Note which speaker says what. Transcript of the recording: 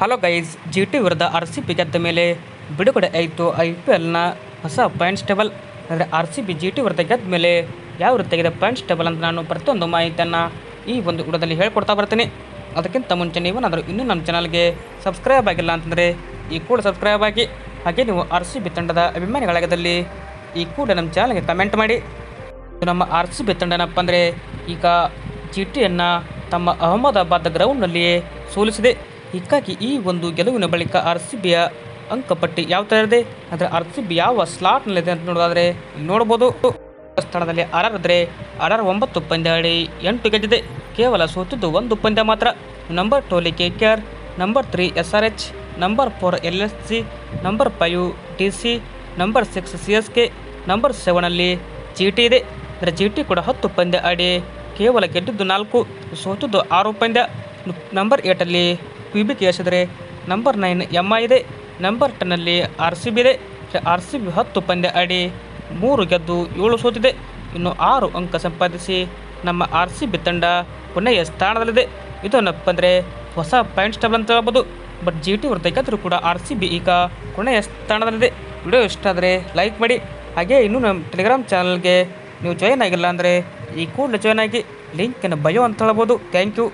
Speaker 1: Hello guys, G T ವಿರುದ್ಧ R C B ಗೆದ್ದ ಮೇಲೆ ಬಿಡುಗಡೆ ಆಯಿತು IPLನ ಹೊಸ ಪಾಯಿಂಟ್ಸ್ ಟೇಬಲ್. ಅಂದರೆ R C B G T ವಿರುದ್ಧ ಗೆದ್ದ ಮೇಲೆ ಯಾವ ರೀತಿಯಾಗಿದೆ ಪಾಯಿಂಟ್ಸ್ ಟೇಬಲ್ ಅಂತ ನಾನು ಪ್ರತಿಯೊಂದು ಮಾಹಿತಿಯನ್ನು ಈ ಒಂದು ವಿಡಿಯೋದಲ್ಲಿ ಹೇಳ್ಕೊಡ್ತಾ ಬರ್ತೀನಿ. ಅದಕ್ಕಿಂತ ಮುಂಚೆ ನೀವೇನಾದರೂ ಇನ್ನೂ ನಮ್ಮ ಚಾನಲ್ಗೆ ಸಬ್ಸ್ಕ್ರೈಬ್ ಆಗಿಲ್ಲ ಅಂತಂದರೆ ಈ ಕೂಡ ಸಬ್ಸ್ಕ್ರೈಬ್ ಆಗಿ, ಹಾಗೆ ನೀವು ಆರ್ ಸಿ ಬಿ ತಂಡದ ಅಭಿಮಾನಿಗಳಾಗದಲ್ಲಿ ಈ ಕೂಡ ನಮ್ಮ ಚಾನಲ್ಗೆ ಕಮೆಂಟ್ ಮಾಡಿ. ನಮ್ಮ ಆರ್ ಸಿ ಬಿ ತಂಡ ಏನಪ್ಪ ಅಂದರೆ ಈಗ ಜಿ ಟಿಯನ್ನು ತಮ್ಮ ಅಹಮದಾಬಾದ್ ಗ್ರೌಂಡ್ನಲ್ಲಿಯೇ ಸೋಲಿಸಿದೆ. ಹೀಗಾಗಿ ಈ ಒಂದು ಗೆಲುವಿನ ಬಳಿಕ ಆರ್ ಸಿ ಬಿಯ ಅಂಕಪಟ್ಟಿ ಯಾವ ಥರ ಇದೆ ಅಂದರೆ ಆರ್ ಸಿ ಬಿ ಯಾವ ಸ್ಲಾಟ್ನಲ್ಲಿದೆ ಅಂತ ನೋಡೋದಾದರೆ ನೋಡ್ಬೋದು. ಸ್ಥಾನದಲ್ಲಿ RR ಇದ್ದರೆ RR 9 ಪಂದ್ಯ ಆಡಿ 8 ಗೆದ್ದಿದೆ. ಕೇವಲ ಸೋತಿದ್ದು 1 ಪಂದ್ಯ ಮಾತ್ರ. Number 2 KKR, number 3 SRH, number 4 LSG, number 5 DC, number 6 CSK, number 7ನಲ್ಲಿ ಜಿ ಟಿ ಇದೆ. ಅಂದರೆ ಜಿ ಟಿ ಕೂಡ 10 ಪಂದ್ಯ ಆಡಿ ಕೇವಲ ಗೆದ್ದಿದ್ದು 4, ಸೋತಿದ್ದು 6 ಪಂದ್ಯ. ನಂಬರ್ 8ಅಲ್ಲಿ PBKS ಇದ್ದರೆ ನಂಬರ್ 9 MI ಇದೆ. ನಂಬರ್ 10ನಲ್ಲಿ ಆರ್ ಸಿ ಬಿ ಇದೆ. ಆರ್ ಸಿ ಬಿ 10 ಪಂದ್ಯ ಆಡಿ 3 ಗೆದ್ದು 7 ಸೋತಿದೆ. ಇನ್ನು 6 ಅಂಕ ಸಂಪಾದಿಸಿ ನಮ್ಮ ಆರ್ ಸಿ ಬಿ ತಂಡ ಕೊನೆಯ ಸ್ಥಾನದಲ್ಲಿದೆ. ಇದನ್ನಪ್ಪ ಅಂದರೆ ಹೊಸ ಪಾಯಿಂಟ್ಸ್ ಟೇಬಲ್ ಅಂತ ಹೇಳ್ಬೋದು. ಬಟ್ ಜಿ ಟಿ ವಿರುದ್ಧ ಗೆದ್ದರೂ ಕೂಡ ಆರ್ ಸಿ ಬಿ ಈಗ ಕೊನೆಯ ಸ್ಥಾನದಲ್ಲಿದೆ. ವಿಡಿಯೋ ಇಷ್ಟ ಆದರೆ ಲೈಕ್ ಮಾಡಿ, ಹಾಗೆ ಇನ್ನೂ ನಮ್ಮ ಟೆಲಿಗ್ರಾಮ್ ಚಾನಲ್ಗೆ ನೀವು ಜಾಯ್ನ್ ಆಗಿಲ್ಲ ಅಂದರೆ ಈ ಕೂಡಲೇ ಜಾಯ್ನ್ ಆಗಿ. ಲಿಂಕನ್ನು ಬಯೋ ಅಂತ ಹೇಳ್ಬೋದು. Thank you.